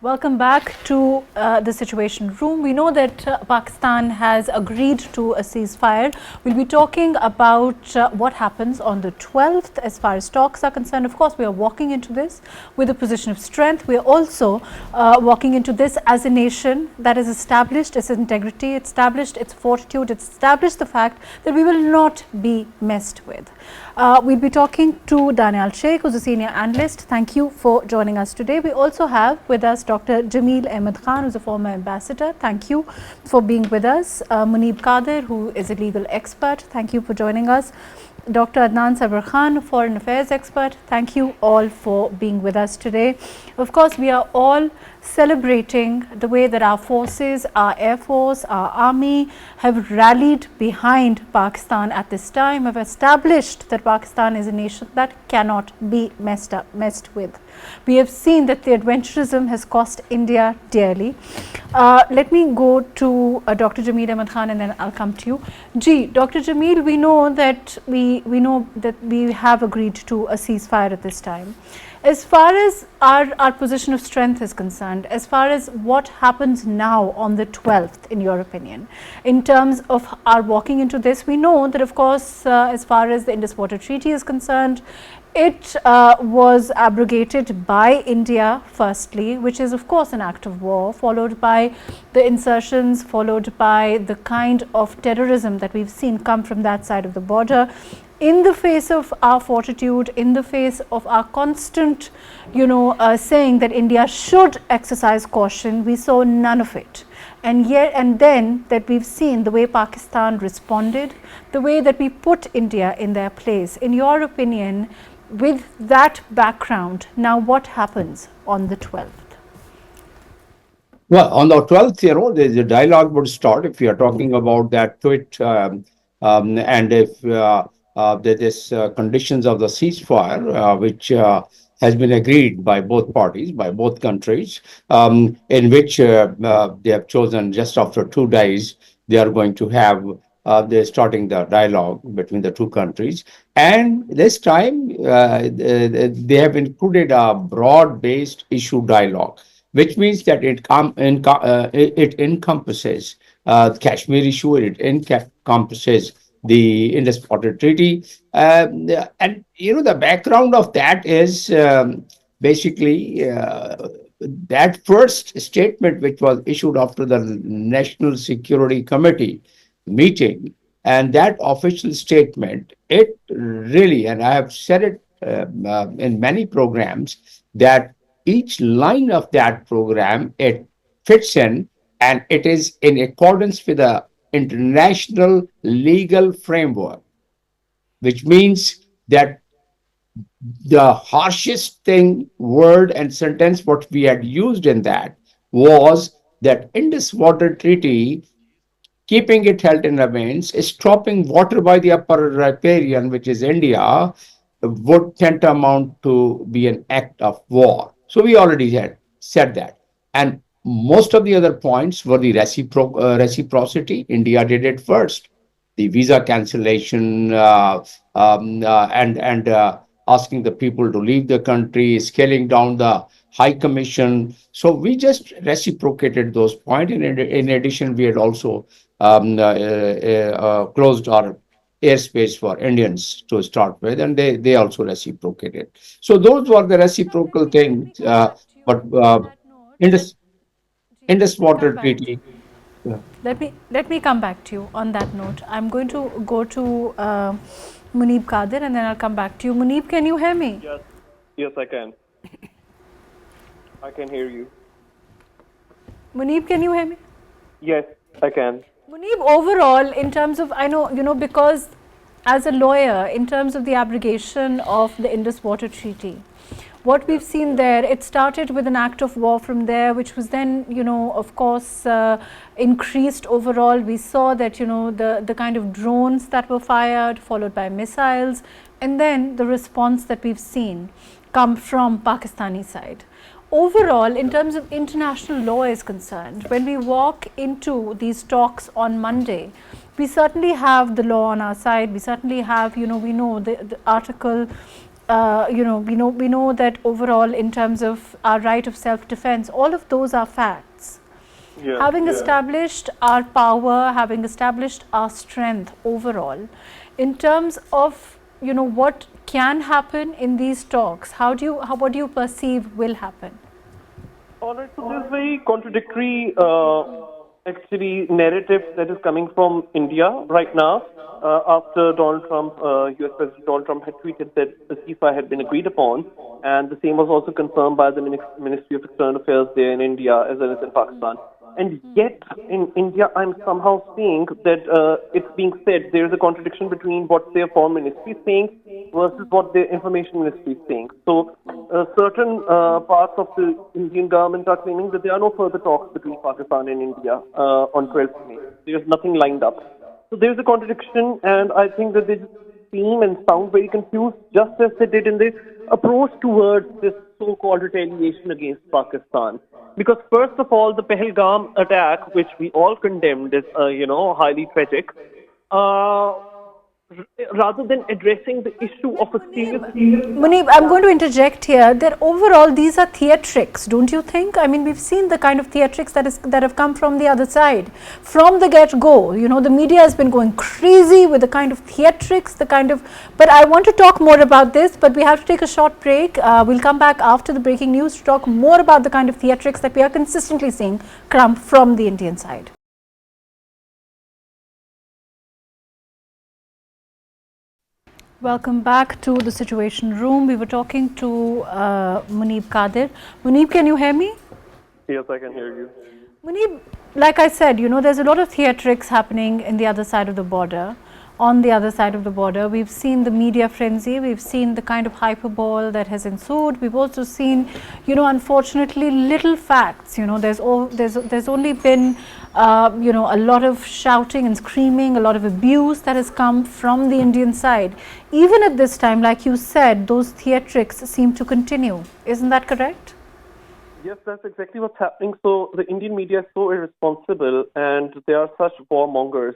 Welcome back to the Situation Room. We know that Pakistan has agreed to a ceasefire. We'll be talking about what happens on the 12th as far as talks are concerned. Of course, we are walking into this with a position of strength. We are also walking into this as a nation that has established its integrity, established its fortitude, established the fact that we will not be messed with. We'll be talking to Daniyal Sheikh, who's a senior analyst. Thank you for joining us today. We also have with us Dr. Jamil Ahmed Khan, who's a former ambassador. Thank you for being with us. Muneeb Qadir, who is a legal expert. Thank you for joining us. Dr. Adnan, Sarwar, foreign affairs expert. Thank you all for being with us today. Of course, we are all celebrating the way that our forces, our Air Force, our Army have rallied behind Pakistan at this time, have established that Pakistan is a nation that cannot be messed with. We have seen that the adventurism has cost India dearly. Let me go to Dr. Jamil Ahmed Khan and then I'll come to you. Dr. Jamil, we know that we have agreed to a ceasefire at this time. As far as our position of strength is concerned, as far as what happens now on the 12th, in your opinion, in terms of our walking into this, we know that of course, as far as the Indus Water Treaty is concerned, it was abrogated by India firstly, which is of course an act of war, followed by the insertions, followed by the kind of terrorism that we've seen come from that side of the border. In the face of our fortitude, in the face of our constant, saying that India should exercise caution, we saw none of it. And then that we've seen the way Pakistan responded, the way that we put India in their place. In your opinion, with that background, now what happens on the 12th? Well, on the 12th, the dialogue would start if we are talking about that tweet, and if there is conditions of the ceasefire, which has been agreed by both parties, by both countries, in which they have chosen just after 2 days, they are going to have, they're starting the dialogue between the two countries. And this time, they have included a broad-based issue dialogue, which means that it encompasses the Kashmir issue, it encompasses the Indus Water Treaty. And the background of that is basically that first statement which was issued after the National Security Committee meeting. And that official statement, it really, and I have said it in many programs, that each line of that program, it fits in and it is in accordance with the international legal framework, which means that the harshest word and sentence what we had used in that was that Indus Water Treaty, keeping it held in abeyance, stopping water by the upper riparian, which is India, would tantamount to be an act of war. So we already had said that. And most of the other points were the reciprocity. India did it first. The visa cancellation and asking the people to leave the country, scaling down the High Commission. So we just reciprocated those points. And in addition, we had also closed our airspace for Indians to start with, and they also reciprocated. So those were the reciprocal things. But Indus Water Treaty. Yeah. Let me come back to you on that note. I'm going to go to Muneeb Qadir and then I'll come back to you. Muneeb, can you hear me? Yes, I can. I can hear you. Muneeb, can you hear me? Yes, I can. Muneeb, overall, in terms of, I know, because as a lawyer, in terms of the abrogation of the Indus Water Treaty, what we've seen there, it started with an act of war from there, which was then, of course, increased overall. We saw that, the kind of drones that were fired, followed by missiles, and then the response that we've seen come from Pakistani side. Overall, in terms of international law is concerned, when we walk into these talks on Monday, we certainly have the law on our side. We certainly have, we know the Article we know that overall, in terms of our right of self-defense, all of those are facts. Yeah. Having established our power, having established our strength overall, in terms of what can happen in these talks, what do you perceive will happen? All right, so there's very contradictory, actually, narrative that is coming from India right now. After Donald Trump, U.S. President Donald Trump had tweeted that the ceasefire had been agreed upon, and the same was also confirmed by the Ministry of External Affairs there in India as well as in Pakistan. And yet, in India, I'm somehow seeing that it's being said there is a contradiction between what their foreign ministry is saying versus what their information ministry is saying. So, certain parts of the Indian government are claiming that there are no further talks between Pakistan and India on 12th May. There's nothing lined up. So there's a contradiction, and I think that they just seem and sound very confused, just as they did in the approach towards this so-called retaliation against Pakistan. Because first of all, the Pahalgam attack, which we all condemned, is highly tragic. Rather than addressing the issue of a serious. Muneeb, I'm going to interject here that overall these are theatrics, don't you think? I mean, we've seen the kind of theatrics that have come from the other side. From the get-go, the media has been going crazy with the kind of theatrics, but I want to talk more about this, but we have to take a short break. We'll come back after the breaking news to talk more about the kind of theatrics that we are consistently seeing come from the Indian side. Welcome back to the Situation Room. We were talking to Muneeb Qadir. Muneeb, can you hear me? Yes, I can hear you. Muneeb, like I said, there's a lot of theatrics happening in the other side of the border. On the other side of the border, we've seen the media frenzy, we've seen the kind of hyperbole that has ensued. We've also seen, unfortunately, little facts. There's only been, a lot of shouting and screaming, a lot of abuse that has come from the Indian side. Even at this time, like you said, those theatrics seem to continue. Isn't that correct? Yes, that's exactly what's happening. So the Indian media is so irresponsible, and they are such warmongers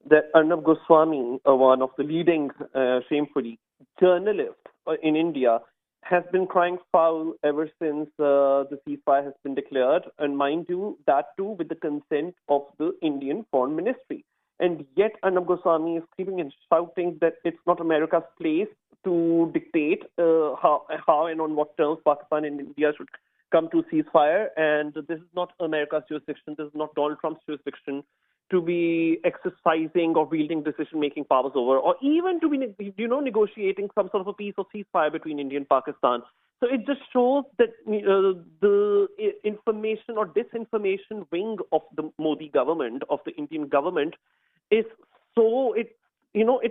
that Arnab Goswami, one of the leading, shamefully, journalists in India, has been crying foul ever since the ceasefire has been declared, and mind you, that too with the consent of the Indian Foreign Ministry. And yet Arnab Goswami is screaming and shouting that it's not America's place to dictate how and on what terms Pakistan and India should come to ceasefire, and this is not America's jurisdiction, this is not Donald Trump's jurisdiction to be exercising or wielding decision-making powers over, or even to be, negotiating some sort of a peace or ceasefire between India and Pakistan. So it just shows that the information or disinformation wing of the Modi government, of the Indian government, is so, it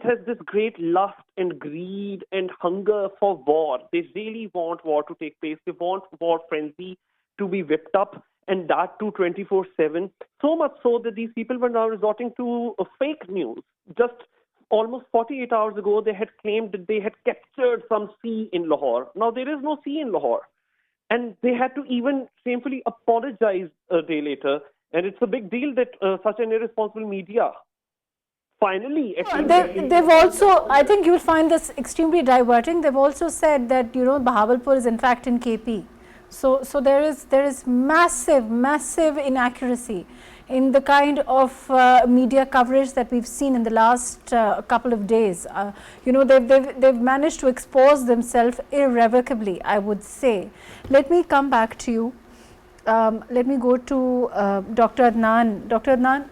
has this great lust and greed and hunger for war. They really want war to take place. They want war frenzy to be whipped up, and that too 24/7. So much so that these people were now resorting to fake news. Just almost 48 hours ago, they had claimed that they had captured some sea in Lahore. Now, there is no sea in Lahore. And they had to even shamefully apologize a day later. And it's a big deal that such an irresponsible media finally, they've also, I think you'll find this extremely diverting. They've also said that Bahawalpur is in fact in KP. So there is massive inaccuracy in the kind of media coverage that we've seen in the last couple of days. They've managed to expose themselves irrevocably, I would say. Let me come back to you. Let me go to Dr. Adnan. Dr. Adnan,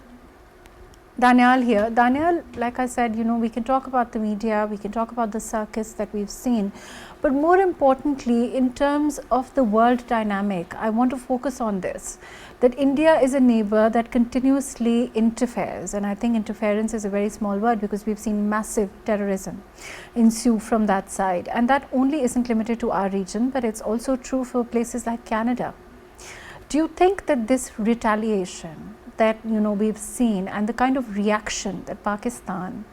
Daniyal here. Daniyal, like I said, we can talk about the media, we can talk about the circus that we've seen, but more importantly, in terms of the world dynamic, I want to focus on this, that India is a neighbor that continuously interferes, and I think interference is a very small word because we've seen massive terrorism ensue from that side, and that only isn't limited to our region, but it's also true for places like Canada. Do you think that this retaliation that we've seen and the kind of reaction that Pakistan,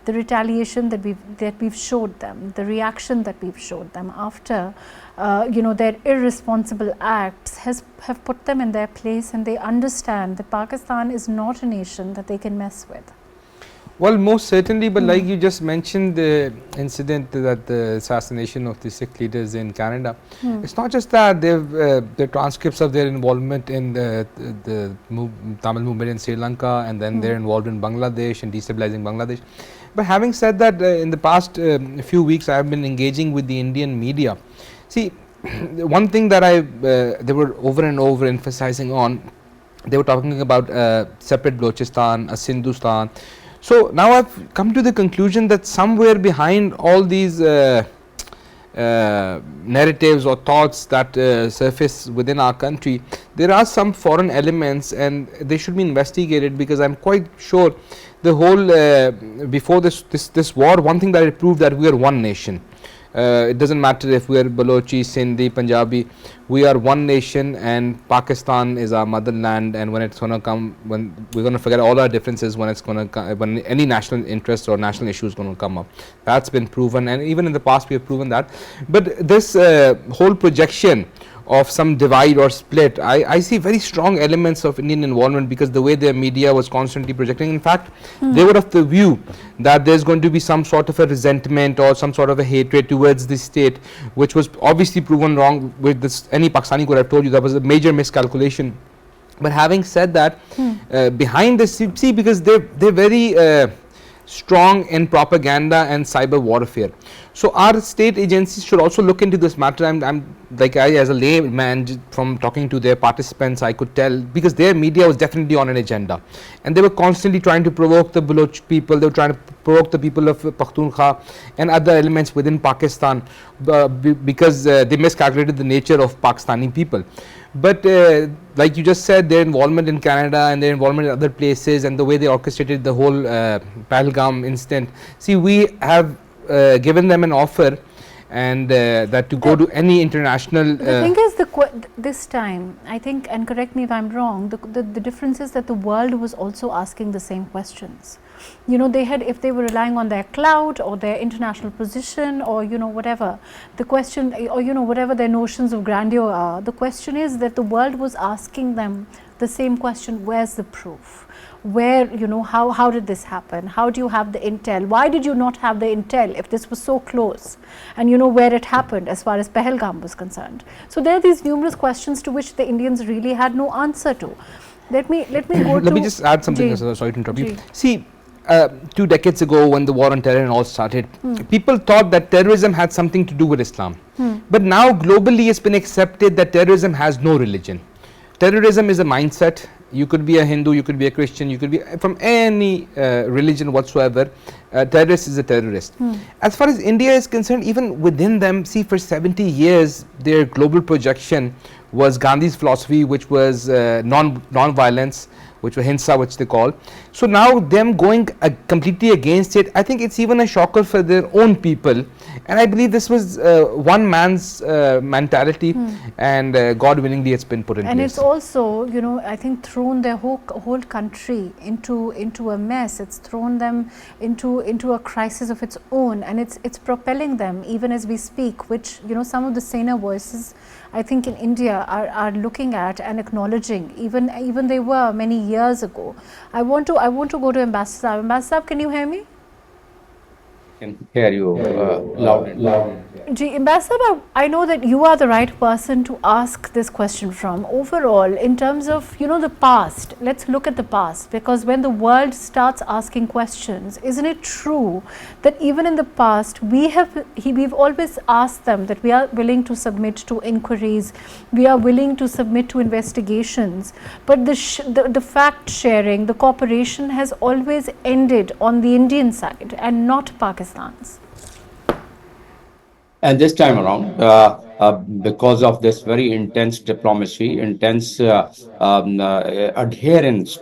the retaliation that we've showed them, the reaction that we've showed them after their irresponsible acts have put them in their place, and they understand that Pakistan is not a nation that they can mess with? Well, most certainly, but like you just mentioned, the incident that the assassination of the Sikh leaders in Canada, it's not just that they've the transcripts of their involvement in the Tamil movement in Sri Lanka, and then they're involved in Bangladesh and destabilizing Bangladesh. But having said that, in the past few weeks, I have been engaging with the Indian media. See, one thing that they were over and over emphasizing on, they were talking about separate Balochistan, a Sindhustan. So now I've come to the conclusion that somewhere behind all these narratives or thoughts that surface within our country, there are some foreign elements, and they should be investigated, because I'm quite sure the whole before this war, one thing that it proved, that we are one nation. It doesn't matter if we are Balochi, Sindhi, Punjabi, we are one nation, and Pakistan is our motherland. And when it's going to come, when we're going to forget all our differences, when it's going to when any national interest or national issue is going to come up, that's been proven, and even in the past we have proven that. But this whole projection of some divide or split, I see very strong elements of Indian involvement, because the way their media was constantly projecting, in fact, they were of the view that there's going to be some sort of a resentment or some sort of a hatred towards the state, which was obviously proven wrong. With this, any Pakistani could have told you that was a major miscalculation. But having said that, behind this, see, because they're very strong in propaganda and cyber warfare. So our state agencies should also look into this matter. I'm like, I as a layman, from talking to their participants, I could tell, because their media was definitely on an agenda, and they were constantly trying to provoke the Baloch people, they were trying to provoke the people of Pakhtunkhwa and other elements within Pakistan, because they miscalculated the nature of Pakistani people. But like you just said, their involvement in Canada and their involvement in other places, and the way they orchestrated the whole Pahalgam incident. See, we have given them an offer, and that to go to any international. The thing is, this time, I think, and correct me if I'm wrong, the difference is that the world was also asking the same questions. You know, they had, if they were relying on their clout or their international position, or whatever the question, or whatever their notions of grandeur are, the question is that the world was asking them the same question: where's the proof? Where, how did this happen? How do you have the intel? Why did you not have the intel if this was so close? And where it happened as far as Pahalgam was concerned. So there are these numerous questions to which the Indians really had no answer to. Let me go Let me just add something. Sorry to interrupt you. See, 2 decades ago, when the war on terror and all started, people thought that terrorism had something to do with Islam. But now globally it's been accepted that terrorism has no religion. Terrorism is a mindset. You could be a Hindu, you could be a Christian, you could be from any religion whatsoever. Terrorist is a terrorist. As far as India is concerned, even within them, see, for 70 years their global projection was Gandhi's philosophy, which was non-violence, which was Hinsa, which they call. So now them going completely against it, I think it's even a shocker for their own people. And I believe this was one man's mentality, and God willingly it's been put in place. And it's also, I think thrown their whole country into a mess. It's thrown them into a crisis of its own, and it's propelling them even as we speak, which some of the saner voices, I think, in India are looking at and acknowledging, even they were many years ago. I want to go to Ambassador. Ambassador, can you hear me? Can hear you loud and clear. Ambassador, I know that you are the right person to ask this question from. Overall, in terms of the past, let's look at the past, because when the world starts asking questions, isn't it true that even in the past we've always asked them that we are willing to submit to inquiries, we are willing to submit to investigations, but the fact sharing, the cooperation has always ended on the Indian side and not Pakistan's. And this time around, because of this very intense diplomacy, intense adherence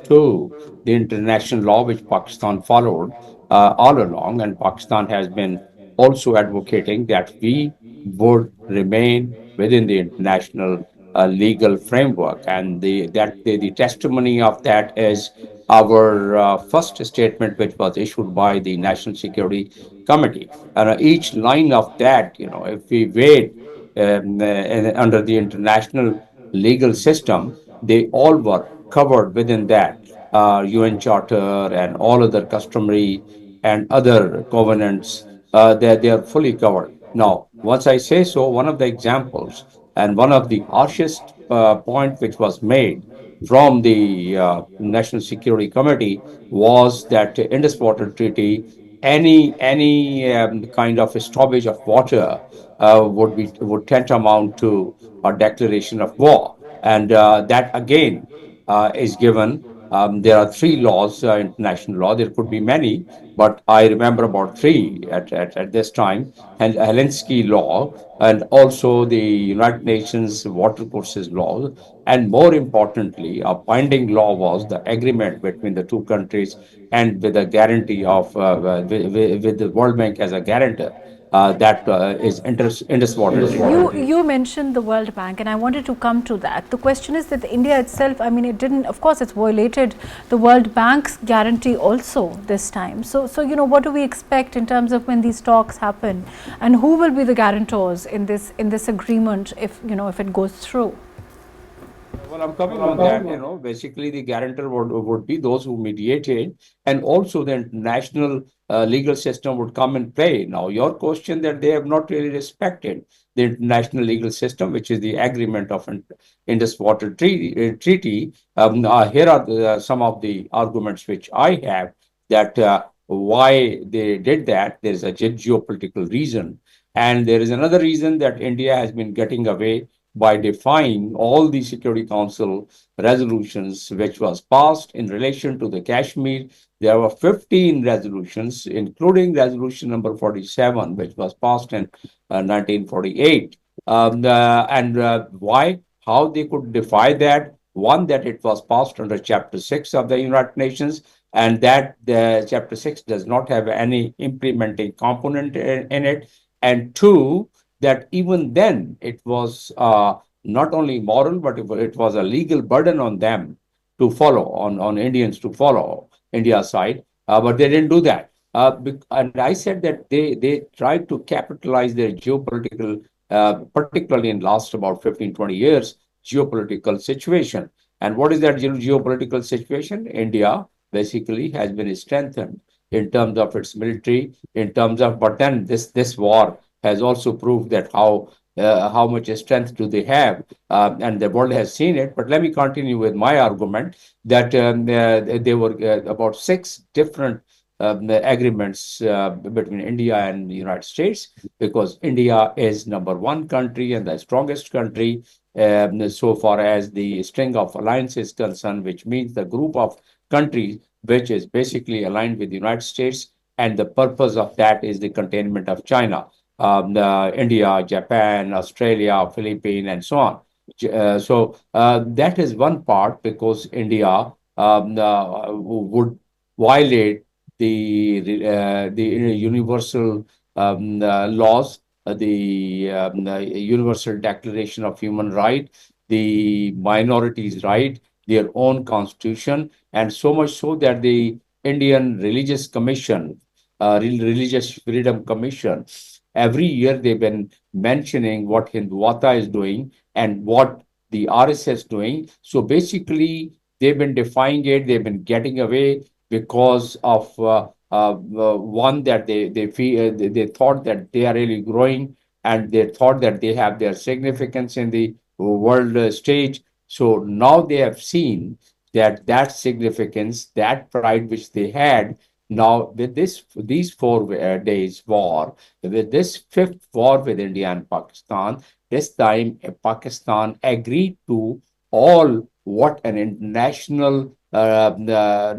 to the international law which Pakistan followed all along, and Pakistan has been also advocating that we would remain within the international legal framework, and the testimony of that is our first statement, which was issued by the National Security Committee. And each line of that, if we wait under the international legal system, they all were covered within that. UN Charter and all other customary and other covenants, they are fully covered. Now, once I say so, one of the examples and one of the harshest point which was made from the National Security Committee was that Indus Water Treaty, any kind of stoppage of water would tantamount to a declaration of war, and that again is given. There are three laws, international law. There could be many, but I remember about three at this time. And Helsinki law, and also the United Nations Water Courses law, and more importantly, a binding law was the agreement between the two countries, and with a guarantee of with the World Bank as a guarantor. That is Indus Water Treaty. You mentioned the World Bank, and I wanted to come to that. The question is that India itself, I mean, it didn't, of course, it's violated the World Bank's guarantee also this time. So what do we expect in terms of when these talks happen, and who will be the guarantors in this agreement if it goes through? Well, I'm coming on that. Basically, the guarantor would be those who mediated, and also the international legal system would come and play. Now, your question that they have not really respected the international legal system, which is the agreement of Indus Water Treaty. Here are some of the arguments which I have that why they did that. There is a geopolitical reason, and there is another reason that India has been getting away by defying all the Security Council resolutions which was passed in relation to the Kashmir. There were 15 resolutions, including resolution number 47, which was passed in 1948. And why? How they could defy that? One, that it was passed under Chapter 6 of the United Nations, and that the Chapter 6 does not have any implementing component in it. And two, that even then it was not only moral, but it was a legal burden on them to follow, on Indians to follow India's side, but they didn't do that. And I said that they tried to capitalize their geopolitical, particularly in last about 15, 20 years, geopolitical situation. And what is that geopolitical situation? India basically has been strengthened in terms of its military, in terms of, but then this war has also proved that how much strength do they have, and the world has seen it. But let me continue with my argument that there were about 6 different agreements between India and the United States, because India is number one country and the strongest country so far as the string of alliances is concerned, which means the group of countries which is basically aligned with the United States, and the purpose of that is the containment of China. India, Japan, Australia, Philippines, and so on. So that is one part, because India would violate the universal laws, the Universal Declaration of Human Rights, the minorities' right, their own constitution, and so much so that the Indian Religious Commission, Religious Freedom Commission, every year they've been mentioning what Hindutva is doing and what the RSS is doing. So basically, they've been defying it. They've been getting away because of one, that they feel they thought that they are really growing, and they thought that they have their significance in the world stage. So now they have seen that significance, that pride which they had. Now, with these 4 days war, with this 5th war with India and Pakistan, this time Pakistan agreed to all what an international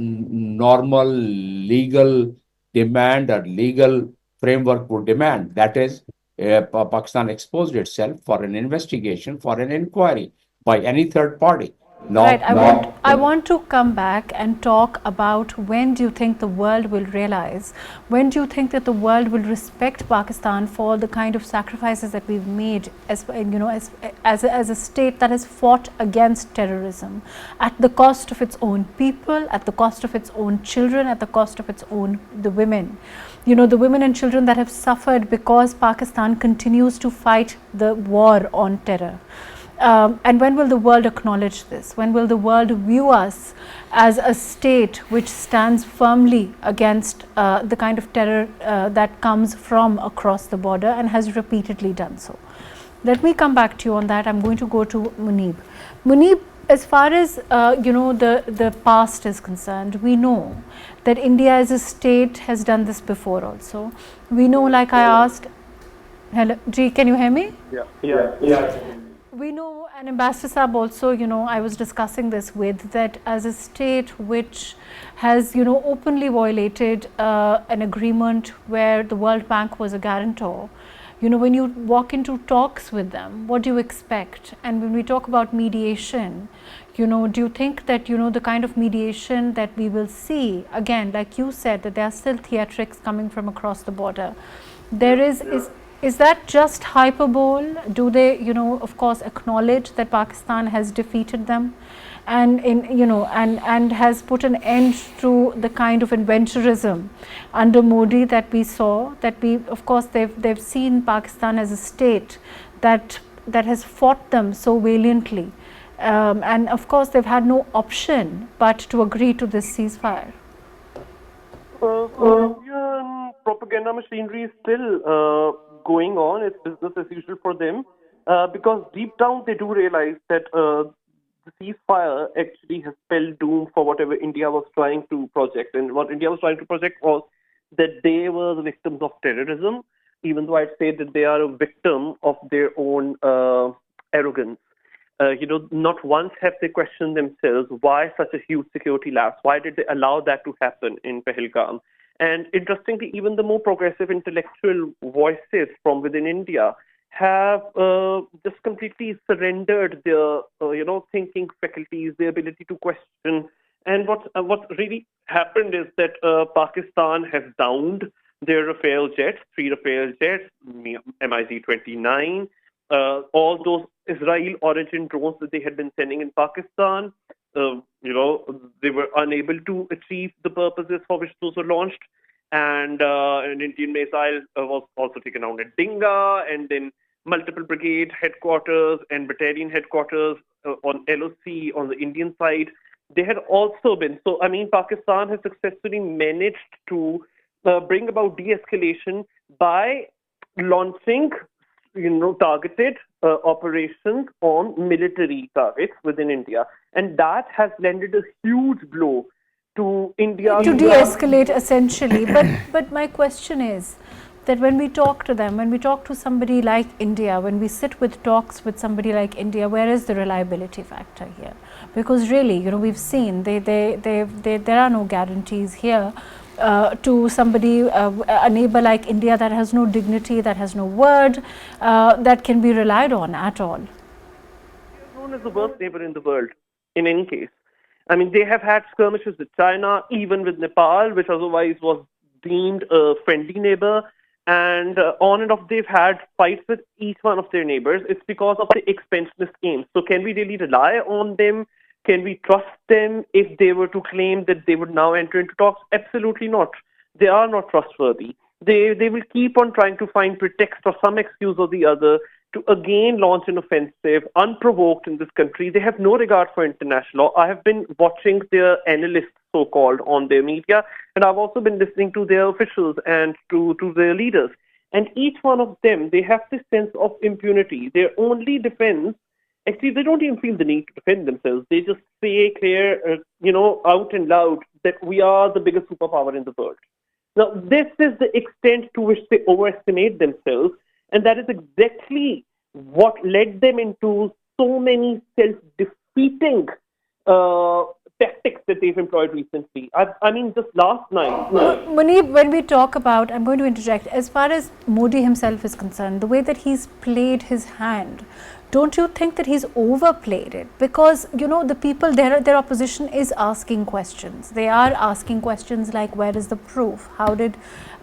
normal legal demand or legal framework would demand. That is, Pakistan exposed itself for an investigation, for an inquiry by any third party. Right. I want to come back and talk about when do you think the world will realize, when do you think that the world will respect Pakistan for the kind of sacrifices that we've made as a state that has fought against terrorism at the cost of its own people, at the cost of its own children, at the cost of its own the women. The women and children that have suffered because Pakistan continues to fight the war on terror. And when will the world acknowledge this? When will the world view us as a state which stands firmly against the kind of terror that comes from across the border and has repeatedly done so? Let me come back to you on that. I'm going to go to Muneeb. Muneeb, as far as the past is concerned, we know that India as a state has done this before also. We know, like I asked, hello, Ji, can you hear me? Yeah. We know, and Ambassador Saab also, I was discussing this with, that as a state which has, openly violated an agreement where the World Bank was a guarantor, when you walk into talks with them, what do you expect? And when we talk about mediation, do you think that, the kind of mediation that we will see, again, like you said, that there are still theatrics coming from across the border, there is that just hyperbole? Do they, of course, acknowledge that Pakistan has defeated them and and has put an end to the kind of adventurism under Modi that we saw? That of course, they've seen Pakistan as a state that has fought them so valiantly, and of course, they've had no option but to agree to this ceasefire. Indian propaganda machinery is still going on. It's business as usual for them, because deep down they do realize that the ceasefire actually has spelled doom for whatever India was trying to project. And what India was trying to project was that they were the victims of terrorism, even though I'd say that they are a victim of their own arrogance. Not once have they questioned themselves why such a huge security lapse. Why did they allow that to happen in Pahalgam? And interestingly, even the more progressive intellectual voices from within India have just completely surrendered their, thinking faculties, their ability to question. And what really happened is that Pakistan has downed their Rafale jets, 3 Rafale jets, MiG-29, all those Israel origin drones that they had been sending in Pakistan. They were unable to achieve the purposes for which those were launched. And an Indian missile was also taken down at Dinga, and then multiple brigade headquarters and battalion headquarters on LOC on the Indian side. They had also been. So, Pakistan has successfully managed to bring about de-escalation by launching targeted operations on military targets within India. And that has landed a huge blow to India. To de-escalate, essentially. But my question is that when we talk to them, when we talk to somebody like India, when we sit with talks with somebody like India, where is the reliability factor here? Because really, we've seen there are no guarantees here. To somebody, a neighbor like India that has no dignity, that has no word, that can be relied on at all. They are known as the worst neighbor in the world, in any case. They have had skirmishes with China, even with Nepal, which otherwise was deemed a friendly neighbor. And on and off, they've had fights with each one of their neighbors. It's because of the expansionist aims. So can we really rely on them? Can we trust them if they were to claim that they would now enter into talks? Absolutely not. They are not trustworthy. They will keep on trying to find pretext or some excuse or the other to again launch an offensive unprovoked in this country. They have no regard for international law. I have been watching their analysts, so-called, on their media, and I've also been listening to their officials and to their leaders. And each one of them, they have this sense of impunity. Their only defense, actually, they don't even feel the need to defend themselves. They just say clear, out and loud that we are the biggest superpower in the world. Now, this is the extent to which they overestimate themselves, and that is exactly what led them into so many self-defeating tactics that they've employed recently. Just last night. Muneeb, when we talk about, I'm going to interject, as far as Modi himself is concerned, the way that he's played his hand, don't you think that he's overplayed it? Because, the people, their opposition is asking questions. They are asking questions like, where is the proof? How did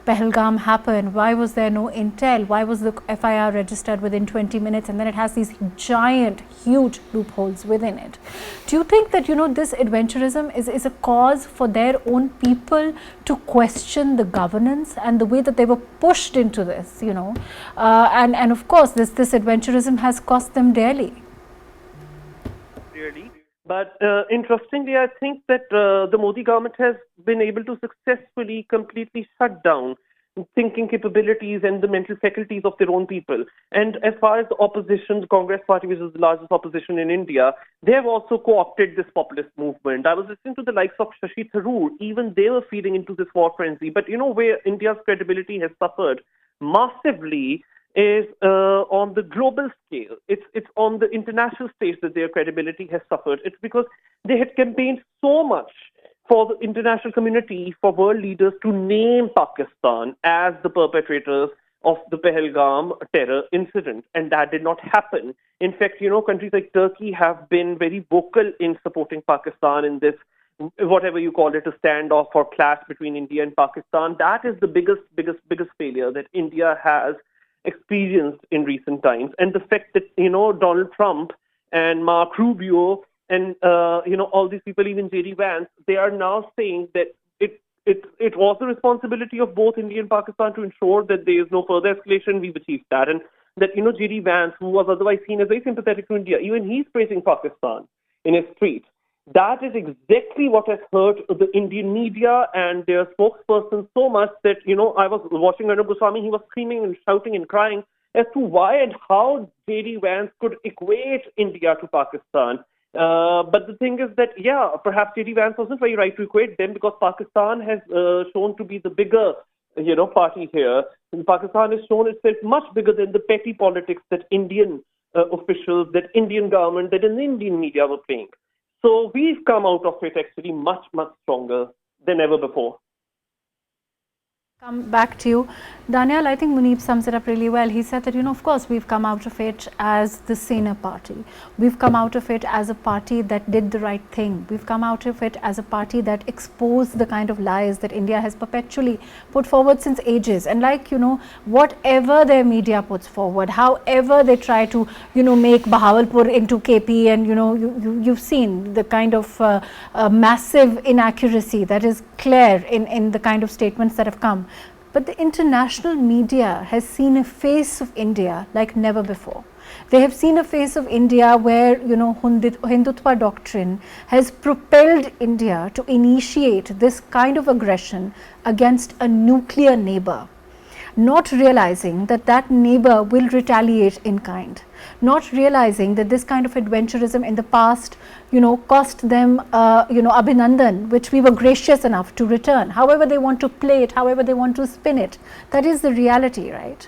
Pahalgam happen? Why was there no intel? Why was the FIR registered within 20 minutes? And then it has these giant, huge loopholes within it. Do you think that, this adventurism is a cause for their own people to question the governance and the way that they were pushed into this, and of course, this adventurism has cost them dearly? clearly. But interestingly, I think that the Modi government has been able to successfully completely shut down thinking capabilities and the mental faculties of their own people. And as far as the opposition, the Congress Party, which is the largest opposition in India, they have also co-opted this populist movement. I was listening to the likes of Shashi Tharoor. Even they were feeding into this war frenzy. But you know where India's credibility has suffered massively is on the global scale. It's on the international stage that their credibility has suffered. It's because they had campaigned so much for the international community, for world leaders to name Pakistan as the perpetrators of the Pahalgam terror incident. And that did not happen. In fact, you know, countries like Turkey have been very vocal in supporting Pakistan in this, whatever you call it, a standoff or clash between India and Pakistan. That is the biggest failure that India has experienced in recent times. And the fact that, you know, Donald Trump and Mark Rubio and all these people, even J.D. Vance, they are now saying that it was the responsibility of both India and Pakistan to ensure that there is no further escalation. We've achieved that, and that, you know, J.D. Vance, who was otherwise seen as very sympathetic to India, even he's praising Pakistan in his tweets. That is exactly what has hurt the Indian media and their spokesperson so much that, you know, I was watching Arnab Goswami, he was screaming and shouting and crying as to why and how J.D. Vance could equate India to Pakistan. But the thing is that, yeah, perhaps J.D. Vance wasn't very right to equate them, because Pakistan has shown to be the bigger, you know, party here. And Pakistan has shown itself much bigger than the petty politics that Indian officials, that Indian government, that in the Indian media were playing. So we've come out of it actually much stronger than ever before. Come back to you. Daniyal, I think Muneeb sums it up really well. He said that, you know, of course, we've come out of it as the saner party. We've come out of it as a party that did the right thing. We've come out of it as a party that exposed the kind of lies that India has perpetually put forward since ages. And like, you know, whatever their media puts forward, however they try to, you know, make Bahawalpur into KP, and, you know, you've seen the kind of massive inaccuracy that is clear in the kind of statements that have come. But the international media has seen a face of India like never before. They have seen a face of India where, you know, Hindutva doctrine has propelled India to initiate this kind of aggression against a nuclear neighbor, not realizing that that neighbor will retaliate in kind, not realizing that this kind of adventurism in the past, you know, cost them, Abhinandan, which we were gracious enough to return. However they want to play it, however they want to spin it, that is the reality, right?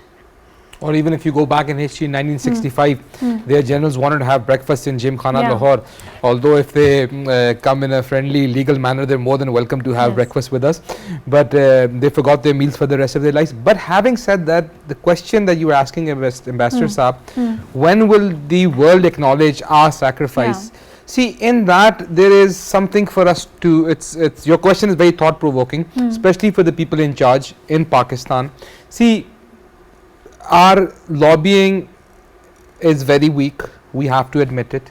Or even if you go back in history, in 1965, their generals wanted to have breakfast in Jim Khana, Lahore. Although if they come in a friendly, legal manner, they're more than welcome to have breakfast with us. But they forgot their meals for the rest of their lives. But having said that, the question that you were asking, Ambassador Saab, when will the world acknowledge our sacrifice? See, in that there is something for us to, it's your question is very thought-provoking, especially for the people in charge in Pakistan. See, our lobbying is very weak, we have to admit it.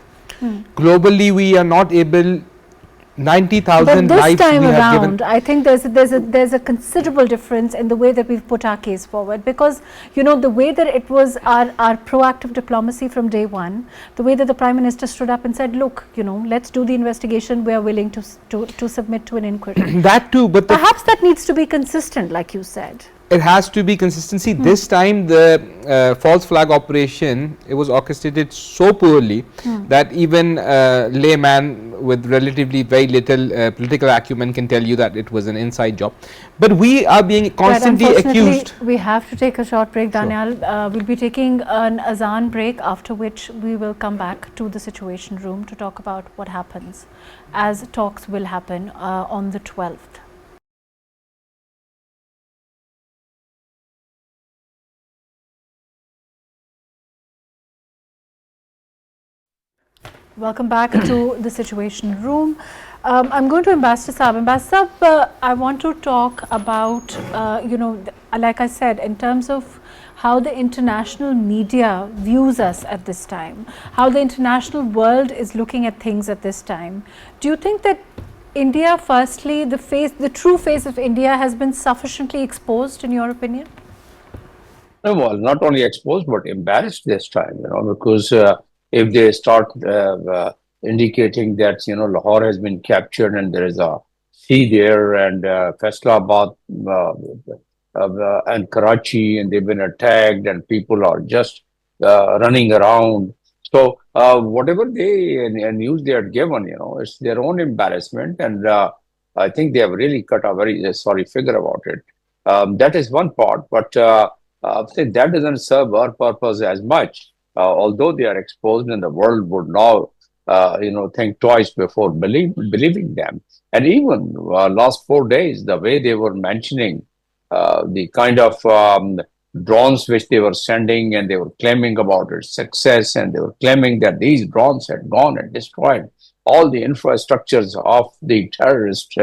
Globally, we are not able, 90,000 lives. But this time around, I think there's a considerable difference in the way that we've put our case forward, because, you know, the way that it was our proactive diplomacy from day one, the way that the Prime Minister stood up and said, look, you know, let's do the investigation, we are willing to submit to an inquiry. That too, but perhaps that needs to be consistent, like you said. It has to be consistency. This time the false flag operation, it was orchestrated so poorly that even layman with relatively very little political acumen can tell you that it was an inside job. But we are being constantly accused. We have to take a short break, Daniyal. We'll be taking an azan break, after which we will come back to the Situation Room to talk about what happens, as talks will happen on the 12th. Welcome back to the Situation Room. I'm going to Ambassador Saab. Ambassador Saab, I want to talk about, like I said, in terms of how the international media views us at this time, how the international world is looking at things at this time. Do you think that India, firstly, the true face of India has been sufficiently exposed, in your opinion? Well, not only exposed, but embarrassed this time, because if they start indicating that Lahore has been captured and there is a sea there, and Faisalabad and Karachi, and they've been attacked, and people are just running around. So whatever news they are given, it's their own embarrassment, and I think they have really cut a very sorry figure about it. That is one part, but I think that doesn't serve our purpose as much. Although they are exposed, and the world would now, think twice before believing them. And even last 4 days, the way they were mentioning the kind of drones which they were sending, and they were claiming about its success, and they were claiming that these drones had gone and destroyed all the infrastructures of the terrorist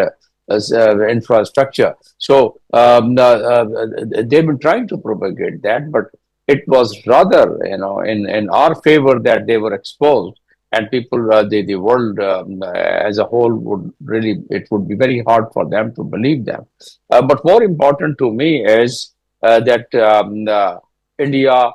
infrastructure. So they've been trying to propagate that, but it was rather, in our favor that they were exposed, and people, the world as a whole would really, it would be very hard for them to believe them. But more important to me is that India,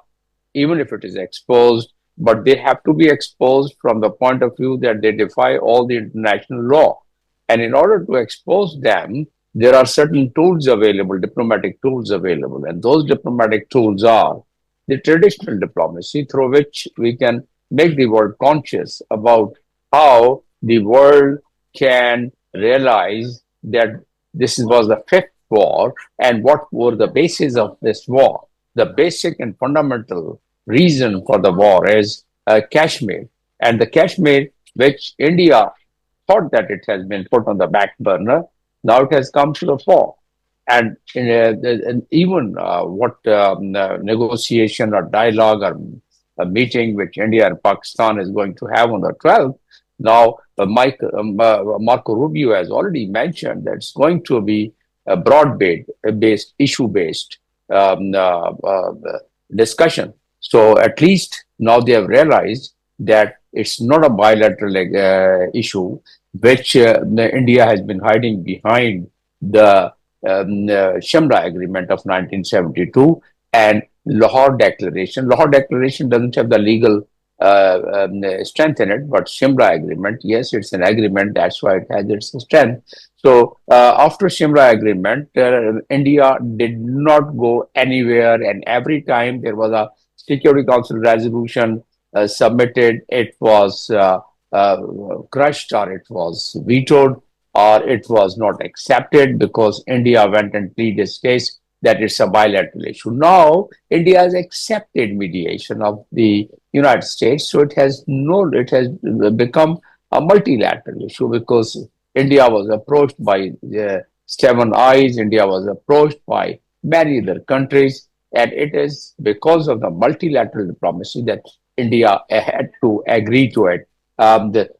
even if it is exposed, but they have to be exposed from the point of view that they defy all the international law. And in order to expose them, there are certain tools available, diplomatic tools available. And those diplomatic tools are the traditional diplomacy through which we can make the world conscious about how the world can realize that this was the fifth war and what were the bases of this war. The basic and fundamental reason for the war is Kashmir. And the Kashmir, which India thought that it has been put on the back burner, now it has come to the fore. And even what negotiation or dialogue or a meeting which India and Pakistan is going to have on the 12th, now Marco Rubio has already mentioned that it's going to be a broad-based, issue-based discussion. So at least now they have realized that it's not a bilateral issue, which India has been hiding behind the Shimla Agreement of 1972 and Lahore Declaration. Lahore Declaration doesn't have the legal strength in it, but Shimla Agreement, yes, it's an agreement. That's why it has its strength. So after Shimla Agreement, India did not go anywhere, and every time there was a Security Council resolution submitted, it was crushed, or it was vetoed, or it was not accepted because India went and pleaded its case that it's a bilateral issue. Now, India has accepted mediation of the United States, so it has become a multilateral issue because India was approached by Seven Eyes, India was approached by many other countries, and it is because of the multilateral diplomacy that India had to agree to it.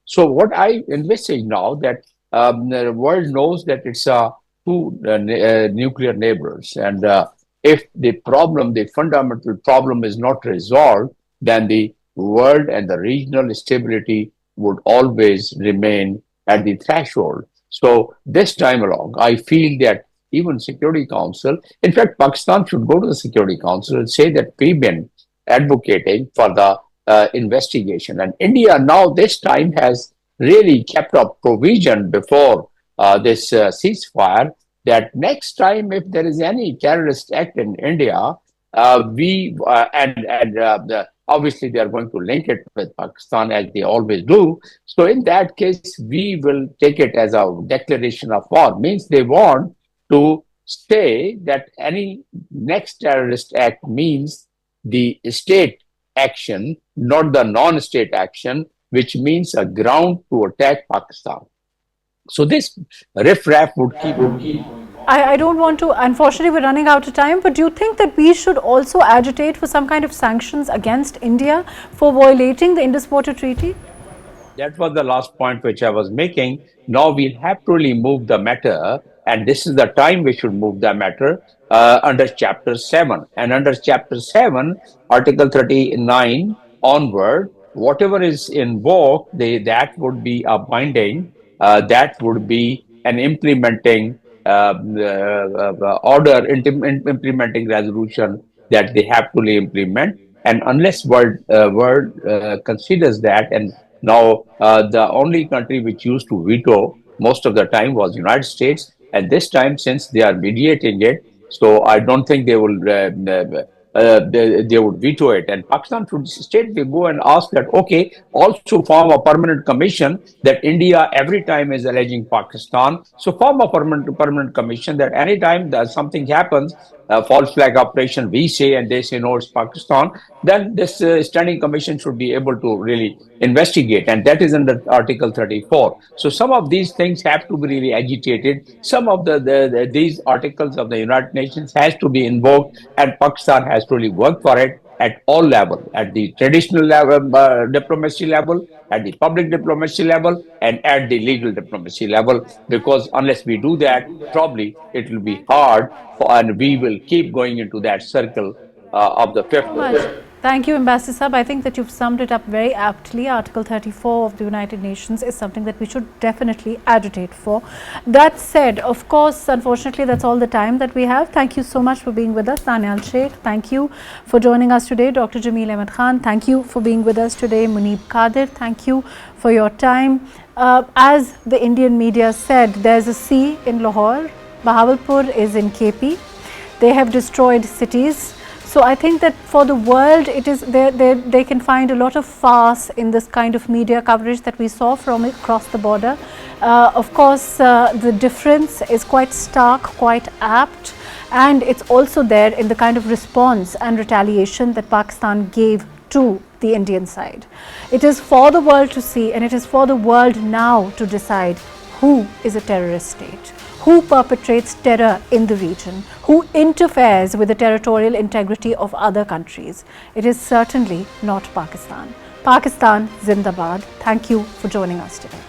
So what I envisage now that the world knows that it's two nuclear neighbors, and if the fundamental problem is not resolved, then the world and the regional stability would always remain at the threshold. So this time along, I feel that even Security Council, in fact, Pakistan should go to the Security Council and say that we've been advocating for the investigation. And India now this time has really kept up provision before this ceasefire that next time if there is any terrorist act in India, obviously they are going to link it with Pakistan as they always do. So in that case, we will take it as a declaration of war. Means they want to say that any next terrorist act means the state action, not the non-state action, which means a ground to attack Pakistan. So this riffraff would keep going. I don't want to, unfortunately we're running out of time, but do you think that we should also agitate for some kind of sanctions against India for violating the Indus Water Treaty? That was the last point which I was making. Now we'll have to really move the matter, and this is the time we should move the matter under Chapter 7. And under Chapter 7, Article 39 onward, whatever is invoked, that would be a binding, that would be an implementing order, implementing resolution that they have to implement. And unless world considers that and Now, the only country which used to veto most of the time was United States, and this time, since they are mediating it, so I don't think they will they would veto it. And Pakistan should straightly go and ask that, okay, also form a permanent commission that India every time is alleging Pakistan. So form a permanent commission that anytime that something happens, false flag operation, we say, and they say no, it's Pakistan, then this standing commission should be able to really investigate, and that is under Article 34. So some of these things have to be really agitated. Some of these articles of the United Nations has to be invoked, and Pakistan has to really work for it at all level, at the traditional level, diplomacy level, at the public diplomacy level, and at the legal diplomacy level, because unless we do that, probably it will be hard for, and we will keep going into that circle of the fifth. So much. Thank you, Ambassador Sahab. I think that you've summed it up very aptly. Article 34 of the United Nations is something that we should definitely agitate for. That said, of course, unfortunately, that's all the time that we have. Thank you so much for being with us. Daniyal Sheikh, thank you for joining us today. Dr. Jamil Ahmed Khan, thank you for being with us today. Muneeb Qadir, thank you for your time. As the Indian media said, there's a sea in Lahore. Bahawalpur is in KP. They have destroyed cities. So I think that for the world, it is they can find a lot of farce in this kind of media coverage that we saw from across the border. Of course, the difference is quite stark, quite apt, and it's also there in the kind of response and retaliation that Pakistan gave to the Indian side. It is for the world to see, and it is for the world now to decide who is a terrorist state, who perpetrates terror in the region, who interferes with the territorial integrity of other countries. It is certainly not Pakistan. Pakistan Zindabad. Thank you for joining us today.